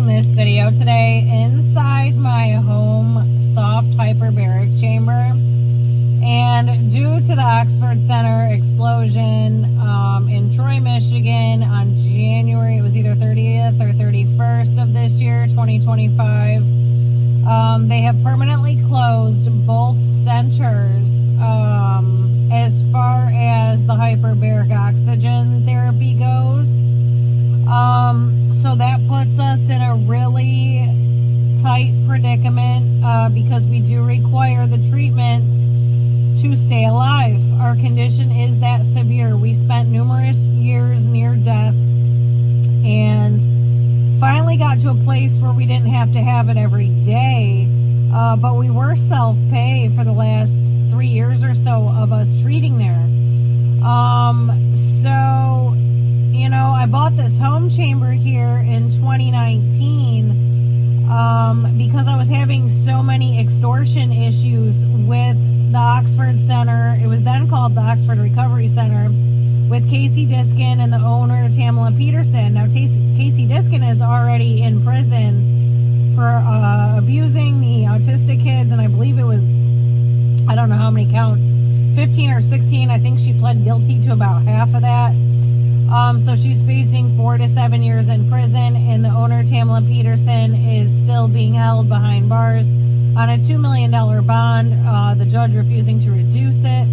this video today inside my home soft hyperbaric chamber. And due to the Oxford Center explosion in Troy, Michigan on January, it was either 30th or 31st of this year, 2025, they have permanently closed both centers as far as the hyperbaric oxygen therapy goes. So that puts us in a really tight predicament because we do require the treatment to stay alive. Our condition is that severe. We spent numerous years near death and finally got to a place where we didn't have to have it every day, but we were self-pay for the last 3 years or so of us treating there. So, you know, I bought this home chamber here in 2019 because I was having so many extortion issues with the Oxford Center. It was then called the Oxford Recovery Center, with Casey Diskin and the owner, Tamela Peterson. Now, Casey Diskin is already in prison for abusing the autistic kids, and I believe it was, I don't know how many counts, 15 or 16. I think she pled guilty to about half of that. So she's facing 4 to 7 years in prison, and the owner, Tamela Peterson, is still being held behind bars on a $2 million bond, the judge refusing to reduce it.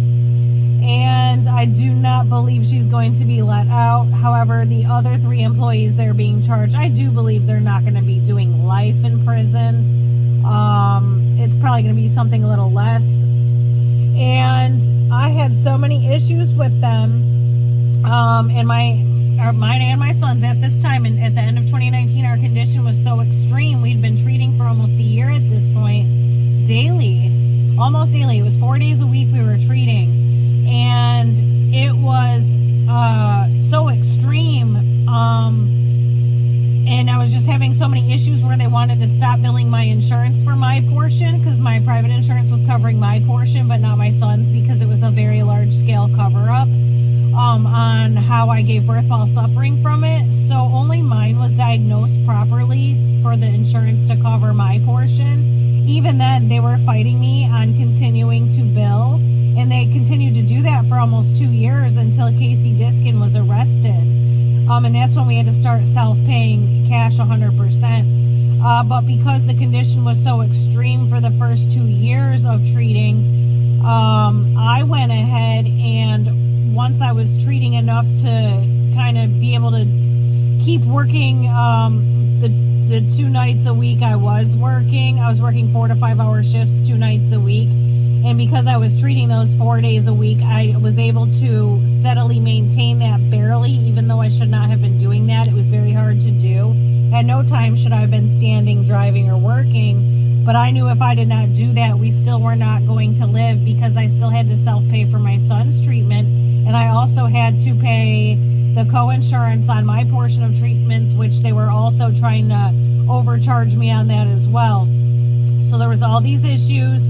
And I do not believe she's going to be let out. However, the other 3 employees that are being charged, I do believe they're not going to be doing life in prison. It's probably going to be something a little less. And I had so many issues with them. And mine and my son's at this time, and at the end of 2019, our condition was so extreme. We'd been treating for almost a year at this point, daily, almost daily. It was 4 days a week we were treating, and it was so extreme. And I was just having so many issues where they wanted to stop billing my insurance for my portion, because my private insurance was covering my portion but not my son's, because it was a very large scale cover-up on how I gave birth while suffering from it. So only mine was diagnosed properly for the insurance to cover my portion. Even then, they were fighting me on continuing to bill, and they continued to do that for almost 2 years until Casey Diskin was arrested. And that's when we had to start self-paying cash 100%. But because the condition was so extreme for the first 2 years of treating, I went ahead, and once I was treating enough to kind of be able to keep working the 2 nights a week I was working 4 to 5 hour shifts 2 nights a week. And because I was treating those 4 days a week, I was able to steadily maintain that barely, even though I should not have been doing that. It was very hard to do. At no time should I have been standing, driving, or working. But I knew if I did not do that, we still were not going to live, because I still had to self-pay for my son's treatment. And I also had to pay the co-insurance on my portion of treatments, which they were also trying to overcharge me on that as well. So there was all these issues.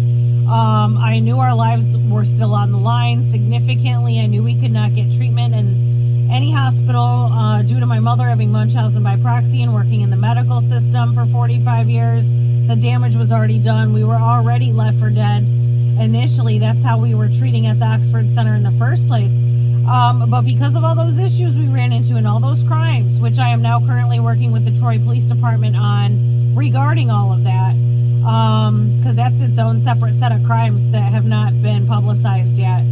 I knew our lives were still on the line significantly. I knew we could not get treatment in any hospital due to my mother having Munchausen by proxy and working in the medical system for 45 years. The damage was already done. We were already left for dead. Initially, that's how we were treating at the Oxford Center in the first place. But because of all those issues we ran into and all those crimes, which I am now currently working with the Troy Police Department on regarding all of that, because that's its own separate set of crimes that have not been publicized yet.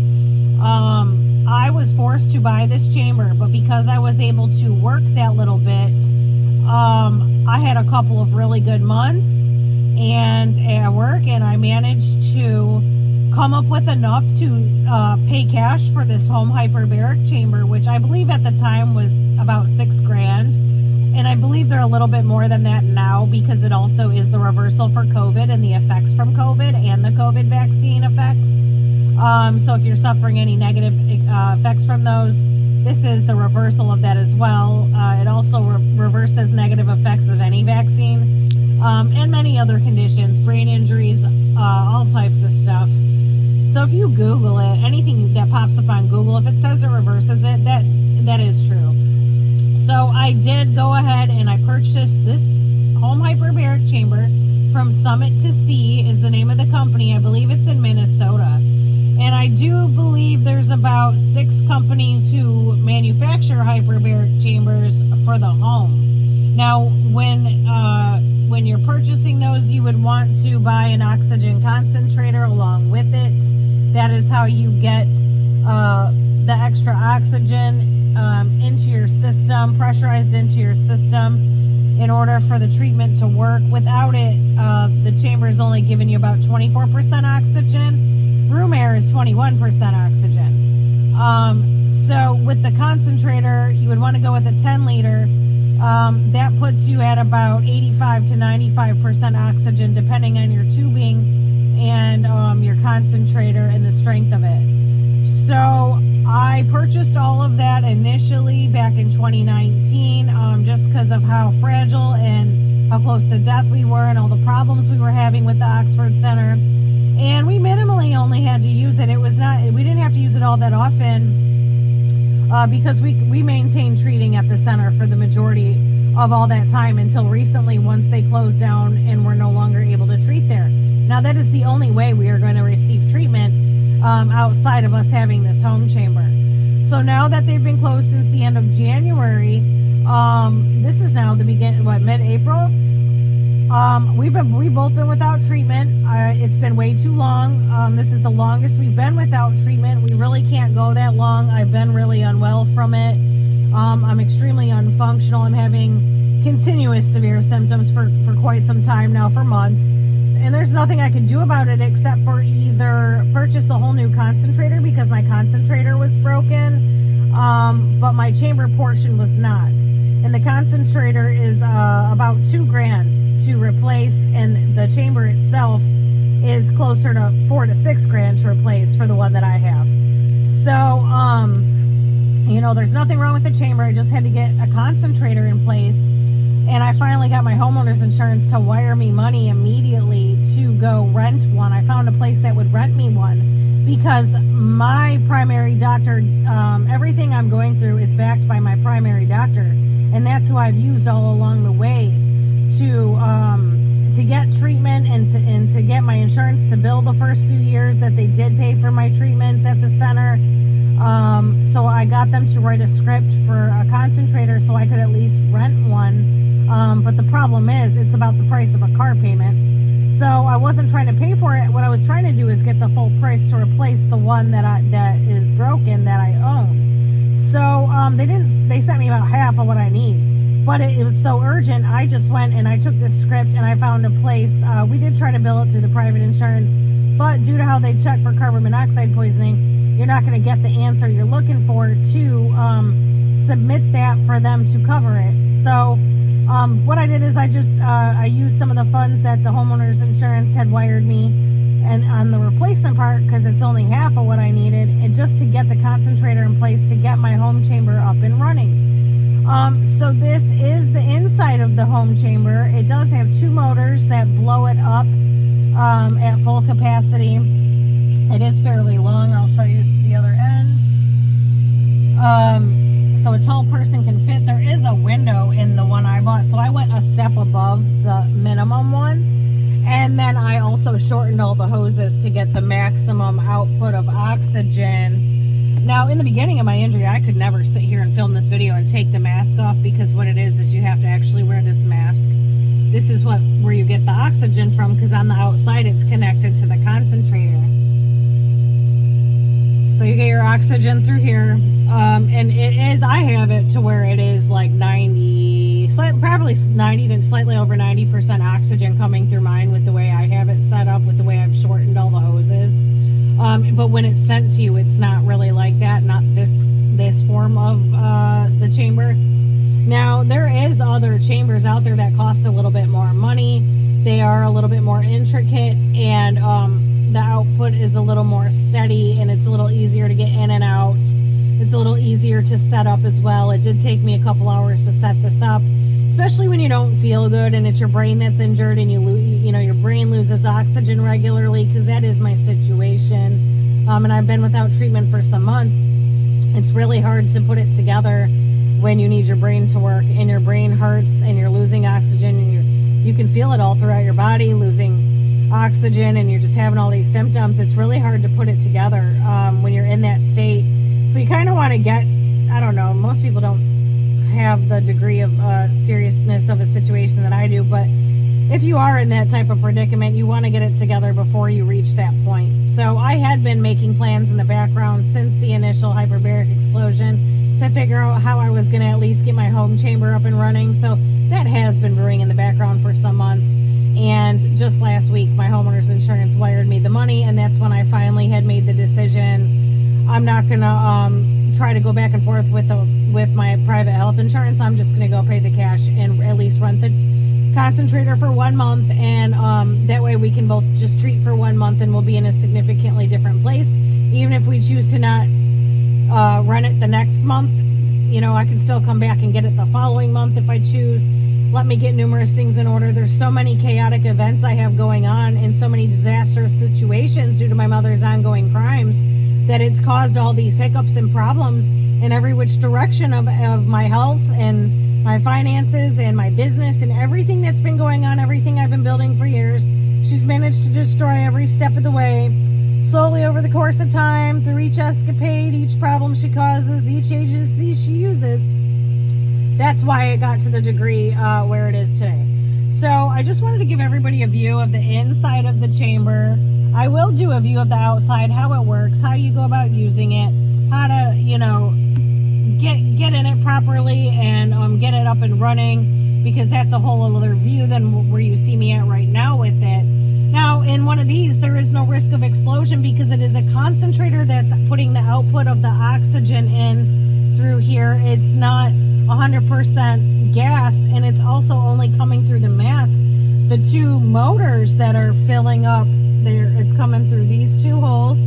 I was forced to buy this chamber, but because I was able to work that little bit, I had a couple of really good months and at work, and I managed to come up with enough to pay cash for this home hyperbaric chamber, which I believe at the time was about $6,000. And I believe they're a little bit more than that now, because it also is the reversal for COVID and the effects from COVID and the COVID vaccine effects. So if you're suffering any negative effects from those, this is the reversal of that as well. It also reverses negative effects of any vaccine and many other conditions, brain injuries, all types of stuff. So if you Google it, anything that pops up on Google, if it says it reverses it, that is true. So I did go ahead and I purchased this home hyperbaric chamber from Summit to Sea is the name of the company. I believe it's in Minnesota. And I do believe there's about 6 companies who manufacture hyperbaric chambers for the home. Now, when you're purchasing those, you would want to buy an oxygen concentrator along with it. That is how you get the extra oxygen into your system, pressurized into your system, in order for the treatment to work. Without it, the chamber is only giving you about 24% oxygen. Room air is 21% oxygen. So with the concentrator, you would want to go with a 10 liter. That puts you at about 85 to 95% oxygen, depending on your tubing and your concentrator and the strength of it. So I purchased all of that initially back in 2019, just because of how fragile and how close to death we were and all the problems we were having with the Oxford Center. And we minimally only had to use it. We didn't have to use it all that often because we maintained treating at the center for the majority of all that time until recently, once they closed down and we're no longer able to treat there. Now, that is the only way we are going to receive treatment outside of us having this home chamber. So now that they've been closed since the end of January, this is now the mid-April. We've both been without treatment. It's been way too long. This is the longest we've been without treatment. We really can't go that long. I've been really unwell from it. I'm extremely unfunctional. I'm having continuous severe symptoms for quite some time now, for months. And there's nothing I can do about it except for either purchase a whole new concentrator, because my concentrator was broken, but my chamber portion was not. And the concentrator is about $2,000 to replace, and the chamber itself is closer to $4,000 to $6,000 to replace for the one that I have. So, there's nothing wrong with the chamber. I just had to get a concentrator in place, and I finally got my homeowner's insurance to wire me money immediately to go rent one. I found a place that would rent me one because my primary doctor, everything I'm going through is backed by my primary doctor, and that's who I've used all along the way to get treatment and to get my insurance to bill the first few years that they did pay for my treatments at the center. So I got them to write a script for a concentrator so I could at least rent one. But the problem is it's about the price of a car payment. So I wasn't trying to pay for it. What I was trying to do is get the full price to replace the one that is broken that I own. So they sent me about half of what I need. But it was so urgent, I just went and I took the script and I found a place. We did try to bill it through the private insurance, but due to how they check for carbon monoxide poisoning, you're not going to get the answer you're looking for to submit that for them to cover it. So what I did is I used some of the funds that the homeowner's insurance had wired me and on the replacement part, because it's only half of what I needed, and just to get the concentrator in place to get my home chamber up and running. So this is the inside of the home chamber. It does have 2 motors that blow it up at full capacity. It is fairly long. I'll show you the other end. So a tall person can fit. There is a window in the one I bought, so I went a step above the minimum one. And then I also shortened all the hoses to get the maximum output of oxygen. Now, in the beginning of my injury, I could never sit here and film this video and take the mask off, because what it is you have to actually wear this mask. This is where you get the oxygen from, because on the outside it's connected to the concentrator. So you get your oxygen through here, and I have it to where it is like 90, probably 90 to slightly over 90% oxygen coming through mine with the way I have it set up, with the way I've shortened all the hoses. But when it's sent to you, it's not really like that, not this form of the chamber. Now, there is other chambers out there that cost a little bit more money. They are a little bit more intricate, and the output is a little more steady, and it's a little easier to get in and out. It's a little easier to set up as well. It did take me a couple hours to set this up, especially when you don't feel good and it's your brain that's injured and your brain loses oxygen regularly, because that is my situation. And I've been without treatment for some months. It's really hard to put it together when you need your brain to work and your brain hurts and you're losing oxygen and you can feel it all throughout your body, losing oxygen, and you're just having all these symptoms. It's really hard to put it together when you're in that state. So you kind of want to get, I don't know, most people don't have the degree of seriousness of a situation that I do, but if you are in that type of predicament, you want to get it together before you reach that point. So I had been making plans in the background since the initial hyperbaric explosion to figure out how I was going to at least get my home chamber up and running. So that has been brewing in the background for some months. And just last week, my homeowner's insurance wired me the money, and that's when I finally had made the decision. I'm not going to try to go back and forth with my private health insurance. I'm just going to go pay the cash and at least rent the concentrator for 1 month, and that way we can both just treat for 1 month, and we'll be in a significantly different place. Even if we choose to not run it the next month, you know, I can still come back and get it the following month if I choose. Let me get numerous things in order. There's so many chaotic events I have going on and so many disastrous situations due to my mother's ongoing crimes that it's caused all these hiccups and problems in every which direction of my health and my finances and my business and everything that's been going on, everything I've been building for years. She's managed to destroy every step of the way, slowly over the course of time, through each escapade, each problem she causes, each agency she uses. That's why it got to the degree where it is today. So I just wanted to give everybody a view of the inside of the chamber. I will do a view of the outside, how it works, how you go about using it, how to, you know, get in it properly and get it up and running, because that's a whole other view than where you see me at right now with it. Now, in one of these, there is no risk of explosion because it is a concentrator that's putting the output of the oxygen in through here. It's not 100% gas, and it's also only coming through the mask. The two motors that are filling up there, it's coming through these two holes.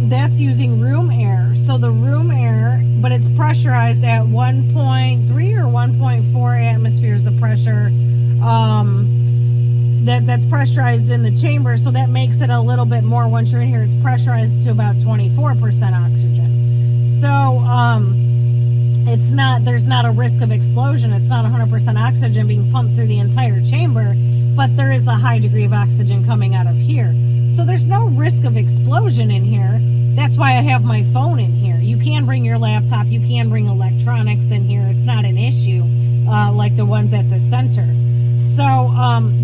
That's using room air. So the room air, but it's pressurized at 1.3 or 1.4 atmospheres of pressure. That's pressurized in the chamber, so that makes it a little bit more. Once you're in here, it's pressurized to about 24% oxygen. So it's not, there's not a risk of explosion. It's not 100% oxygen being pumped through the entire chamber, but there is a high degree of oxygen coming out of here. So there's no risk of explosion in here. That's why I have my phone in here. You can bring your laptop, you can bring electronics in here. It's not an issue like the ones at the center. So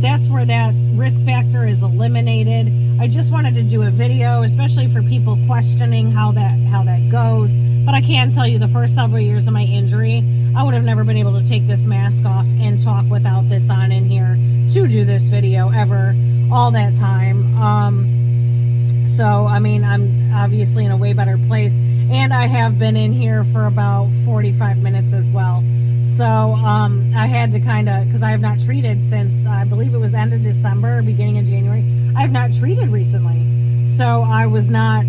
that's where that risk factor is eliminated. I just wanted to do a video, especially for people questioning how that goes. But I can tell you, the first several years of my injury, I would have never been able to take this mask off and talk without this on in here to do this video ever, all that time. So, I mean, I'm obviously in a way better place. And I have been in here for about 45 minutes as well. So, I had to kind of, because I have not treated since, I believe it was end of December, beginning of January. I have not treated recently. So I was not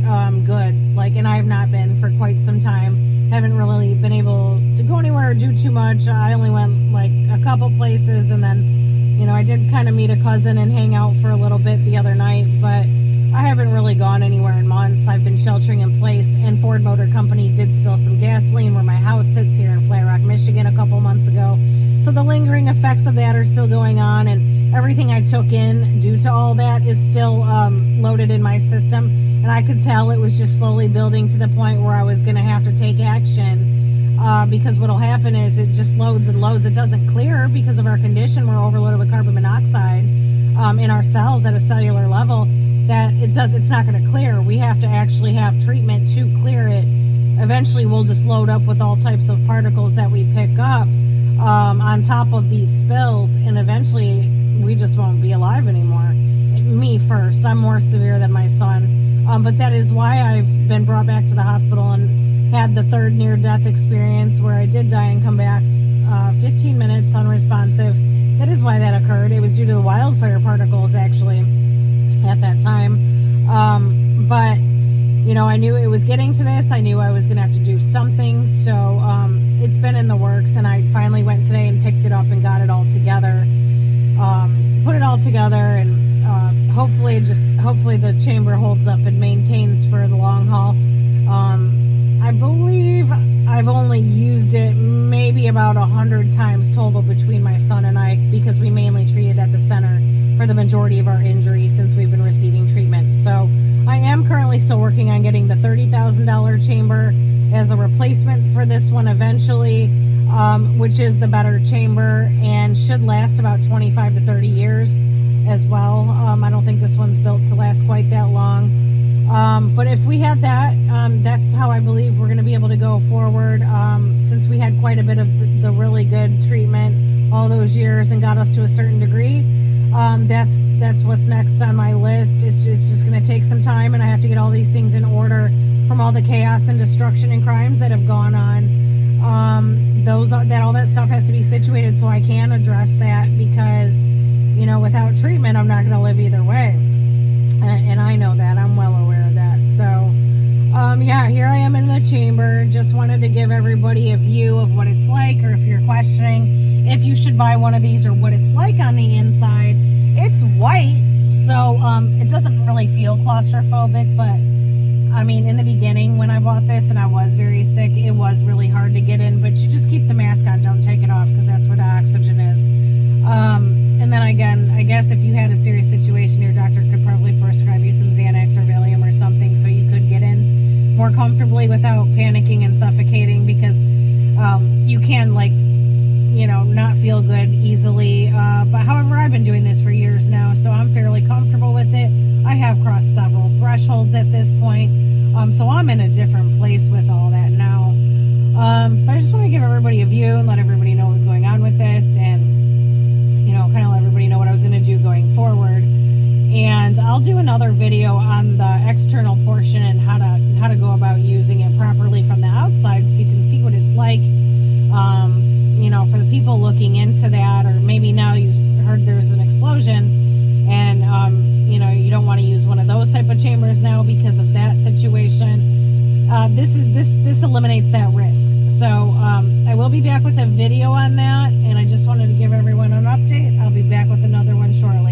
good, and I have not been for quite some time. Haven't really been able to go anywhere or do too much. I only went a couple places, and then, you know, I did kind of meet a cousin and hang out for a little bit the other night, but I haven't really gone anywhere in months. I've been sheltering in place, and Ford Motor Company did spill some gasoline where my house sits here in Flat Rock, Michigan a couple months ago. So the lingering effects of that are still going on, and everything I took in due to all that is still loaded in my system. And I could tell it was just slowly building to the point where I was going to have to take action, because what will happen is it just loads and loads. It doesn't clear because of our condition. We're overloaded with carbon monoxide in our cells at a cellular level. That it's not going to clear. We have to actually have treatment to clear it. Eventually we'll just load up with all types of particles that we pick up on top of these spills, and eventually we just won't be alive anymore. Me first. I'm more severe than my son. But that is why I've been brought back to the hospital and had the third near-death experience where I did die and come back 15 minutes unresponsive. That is why that occurred. It was due to the wildfire particles, actually, at that time. But, you know, I knew it was getting to this. I knew I was going to have to do something. So it's been in the works, and I finally went today and picked it up and got it all together. Put it all together, and hopefully the chamber holds up and maintains for the long haul. I believe I've only used it maybe about about 100 times total between my son and I, because we mainly treated at the center for the majority of our injuries since we've been receiving treatment. So I am currently still working on getting the $30,000 chamber as a replacement for this one eventually, which is the better chamber and should last about 25 to 30 years as well. I don't think this one's built to last quite that long. But if we had that, that's how I believe we're going to be able to go forward, since we had quite a bit of the really good treatment all those years and got us to a certain degree. That's what's next on my list. It's just going to take some time, and I have to get all these things in order from all the chaos and destruction and crimes that have gone on. All that stuff has to be situated so I can address that, because, you know, without treatment, I'm not going to live either way. And I know that. I'm well aware of that. So, yeah, here I am in the chamber. Just wanted to give everybody a view of what it's like, or if you're questioning if you should buy one of these or what it's like on the inside. It's white, so it doesn't really feel claustrophobic, but I mean, in the beginning when I bought this and I was very sick, it was really hard to get in, but you just keep the mask on, don't take it off, because that's where the oxygen is. And then again, I guess if you had a serious situation, your doctor could probably prescribe you some Xanax or Valium or something so you could get in more comfortably without panicking and suffocating, because you can, like, you know, not feel good easily. But however, I've been doing this for years now, so I'm fairly comfortable with it. I have crossed several thresholds at this point, so I'm in a different place with all that now. But I just want to give everybody a view and let everybody know what's going on with this, and, you know, kind of let everybody know what I was going to do going forward. And I'll do another video on the external portion and how to go about using it properly from the outside, so you can see what it's like. You know, for the people looking into that, or maybe now you've heard there's an explosion, and you know, you don't want to use one of those type of chambers now because of that situation. This eliminates that risk. So I will be back with a video on that, and I just wanted to give everyone an update. I'll be back with another one shortly.